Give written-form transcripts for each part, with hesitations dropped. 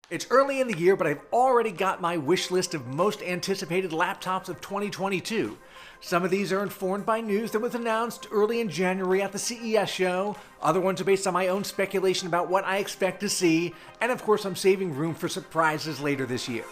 It's early in the year, but I've already got my wish list of most anticipated laptops of 2022. Some of these are informed by news that was announced early in January at the CES show. Other ones are based on my own speculation about what I expect to see. And of course, I'm saving room for surprises later this year.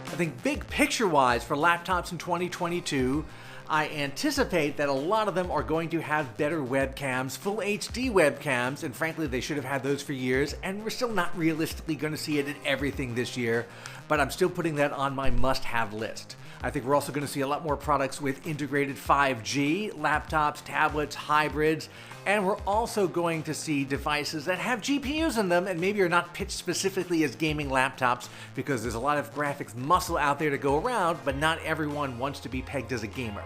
I think big picture-wise for laptops in 2022, I anticipate that a lot of them are going to have better webcams, full HD webcams, and frankly they should have had those for years, and we're still not realistically going to see it in everything this year, but I'm still putting that on my must-have list. I think we're also going to see a lot more products with integrated 5G, laptops, tablets, hybrids, and we're also going to see devices that have GPUs in them and maybe are not pitched specifically as gaming laptops because there's a lot of graphics muscle out there to go around, but not everyone wants to be pegged as a gamer.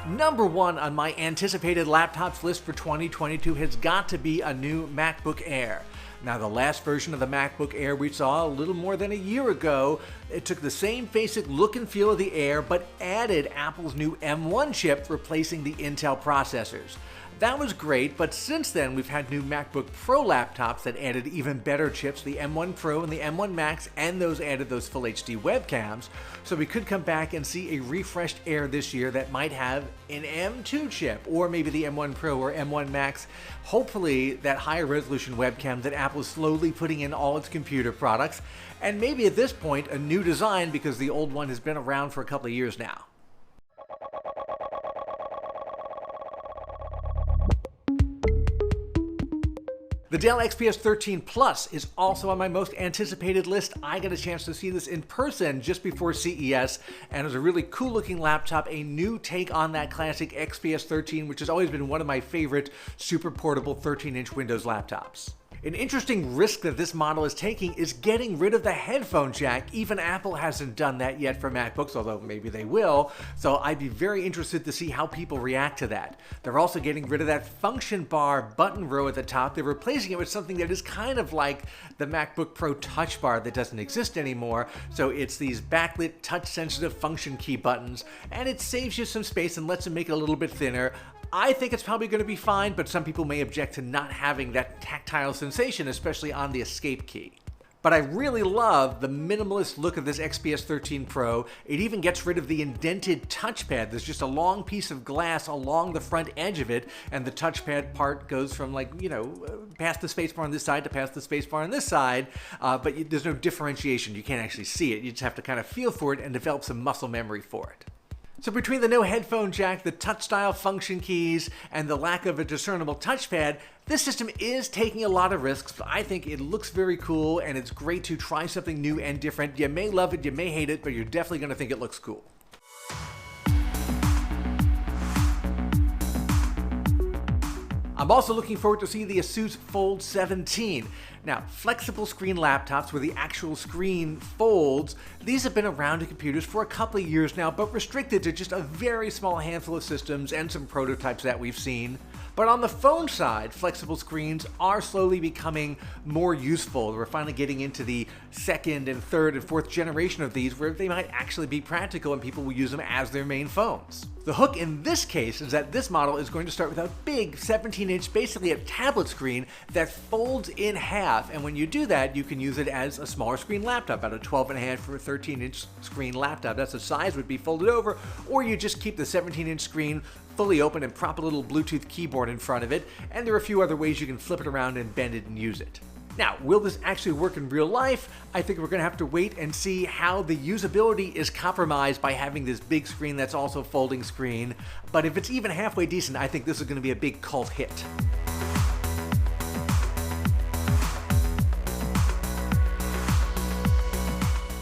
Number one on my anticipated laptops list for 2022 has got to be a new MacBook Air. Now, the last version of the MacBook Air we saw a little more than a year ago, it took the same basic look and feel of the Air, but added Apple's new M1 chip, replacing the Intel processors. That was great, but since then we've had new MacBook Pro laptops that added even better chips, the M1 Pro and the M1 Max, and those added those full HD webcams. So we could come back and see a refreshed Air this year that might have an M2 chip, or maybe the M1 Pro or M1 Max. Hopefully that higher resolution webcam that Apple is slowly putting in all its computer products, and maybe at this point a new design because the old one has been around for a couple of years now. The Dell XPS 13 Plus is also on my most anticipated list. I got a chance to see this in person just before CES, and it was a really cool looking laptop, a new take on that classic XPS 13, which has always been one of my favorite super portable 13-inch Windows laptops. An interesting risk that this model is taking is getting rid of the headphone jack. Even Apple hasn't done that yet for MacBooks, although maybe they will. So I'd be very interested to see how people react to that. They're also getting rid of that function bar button row at the top. They're replacing it with something that is kind of like the MacBook Pro touch bar that doesn't exist anymore. So it's these backlit touch-sensitive function key buttons, and it saves you some space and lets them make it a little bit thinner. I think it's probably going to be fine, but some people may object to not having that tactile sensation, especially on the escape key. But I really love the minimalist look of this XPS 13 Pro. It even gets rid of the indented touchpad. There's just a long piece of glass along the front edge of it, and the touchpad part goes from, past the spacebar on this side to past the spacebar on this side, but there's no differentiation. You can't actually see it. You just have to kind of feel for it and develop some muscle memory for it. So between the no headphone jack, the touch-style function keys, and the lack of a discernible touchpad, this system is taking a lot of risks, but I think it looks very cool, and it's great to try something new and different. You may love it, you may hate it, but you're definitely going to think it looks cool. I'm also looking forward to see the ASUS Fold 17. Now, flexible screen laptops where the actual screen folds, these have been around in computers for a couple of years now, but restricted to just a very small handful of systems and some prototypes that we've seen. But on the phone side, flexible screens are slowly becoming more useful. We're finally getting into the second and third and fourth generation of these where they might actually be practical and people will use them as their main phones. The hook in this case is that this model is going to start with a big 17-inch, basically a tablet screen that folds in half, and when you do that, you can use it as a smaller screen laptop, about a 12.5 or a 13-inch screen laptop. That's the size would be folded over, or you just keep the 17-inch screen fully open and prop a little Bluetooth keyboard in front of it, and there are a few other ways you can flip it around and bend it and use it. Now, will this actually work in real life? I think we're going to have to wait and see how the usability is compromised by having this big screen that's also folding screen, but if it's even halfway decent, I think this is going to be a big cult hit.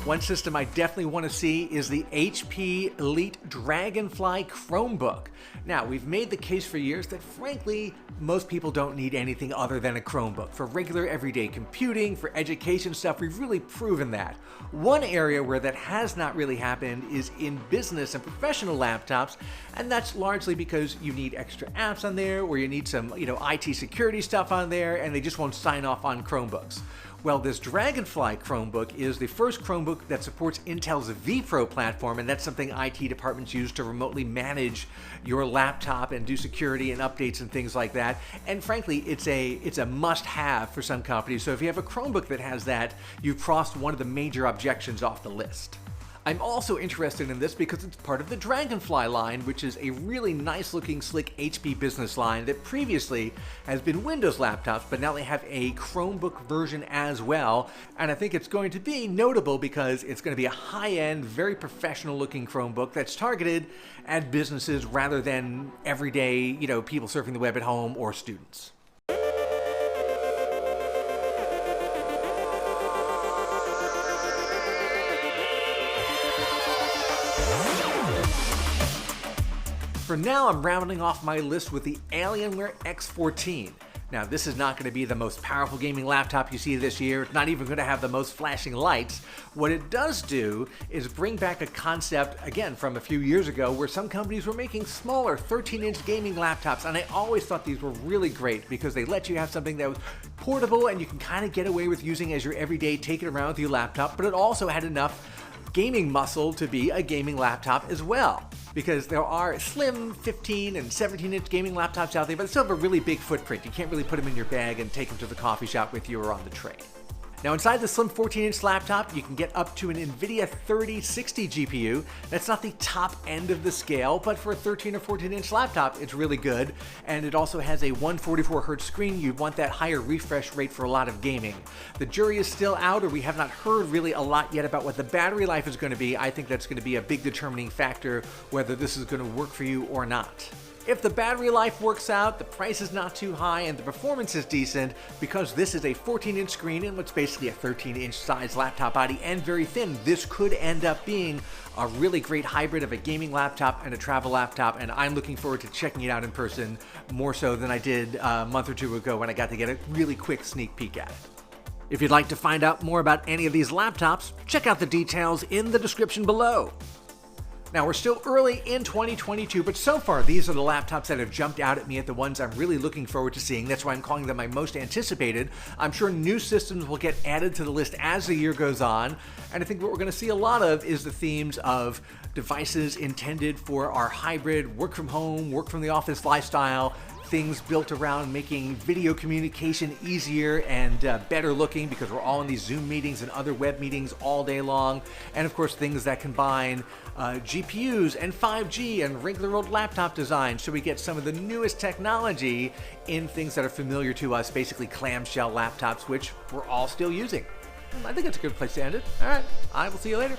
One system I definitely want to see is the HP Elite Dragonfly Chromebook. Now, we've made the case for years that frankly, most people don't need anything other than a Chromebook. For regular everyday computing, for education stuff, we've really proven that. One area where that has not really happened is in business and professional laptops, and that's largely because you need extra apps on there, or you need some, IT security stuff on there, and they just won't sign off on Chromebooks. Well, this Dragonfly Chromebook is the first Chromebook that supports Intel's vPro platform, and that's something IT departments use to remotely manage your laptop and do security and updates and things like that. And frankly, it's a must-have for some companies. So if you have a Chromebook that has that, you've crossed one of the major objections off the list. I'm also interested in this because it's part of the Dragonfly line, which is a really nice looking slick HP business line that previously has been Windows laptops, but now they have a Chromebook version as well. And I think it's going to be notable because it's going to be a high-end, very professional looking Chromebook that's targeted at businesses rather than everyday, people surfing the web at home or students. For now, I'm rounding off my list with the Alienware X14. Now, this is not going to be the most powerful gaming laptop you see this year. It's not even going to have the most flashing lights. What it does do is bring back a concept, again, from a few years ago where some companies were making smaller 13-inch gaming laptops, and I always thought these were really great because they let you have something that was portable and you can kind of get away with using as your everyday take it around with your laptop, but it also had enough gaming muscle to be a gaming laptop as well. Because there are slim 15 and 17-inch gaming laptops out there, but they still have a really big footprint. You can't really put them in your bag and take them to the coffee shop with you or on the train. Now inside the slim 14-inch laptop, you can get up to an NVIDIA 3060 GPU. That's not the top end of the scale, but for a 13 or 14-inch laptop, it's really good. And it also has a 144Hz screen. You'd want that higher refresh rate for a lot of gaming. The jury is still out, or we have not heard really a lot yet about what the battery life is going to be. I think that's going to be a big determining factor whether this is going to work for you or not. If the battery life works out, the price is not too high, and the performance is decent, because this is a 14-inch screen and what's basically a 13-inch size laptop body and very thin, this could end up being a really great hybrid of a gaming laptop and a travel laptop, and I'm looking forward to checking it out in person more so than I did a month or two ago when I got to get a really quick sneak peek at it. If you'd like to find out more about any of these laptops, check out the details in the description below. Now, we're still early in 2022, but so far these are the laptops that have jumped out at me at the ones I'm really looking forward to seeing. That's why I'm calling them my most anticipated. I'm sure new systems will get added to the list as the year goes on, and I think what we're going to see a lot of is the themes of devices intended for our hybrid, work from home, work from the office lifestyle, things built around making video communication easier and better looking because we're all in these Zoom meetings and other web meetings all day long. And of course, things that combine GPUs and 5G and regular old laptop design, so we get some of the newest technology in things that are familiar to us, basically clamshell laptops, which we're all still using. I think it's a good place to end it. All right, I will see you later.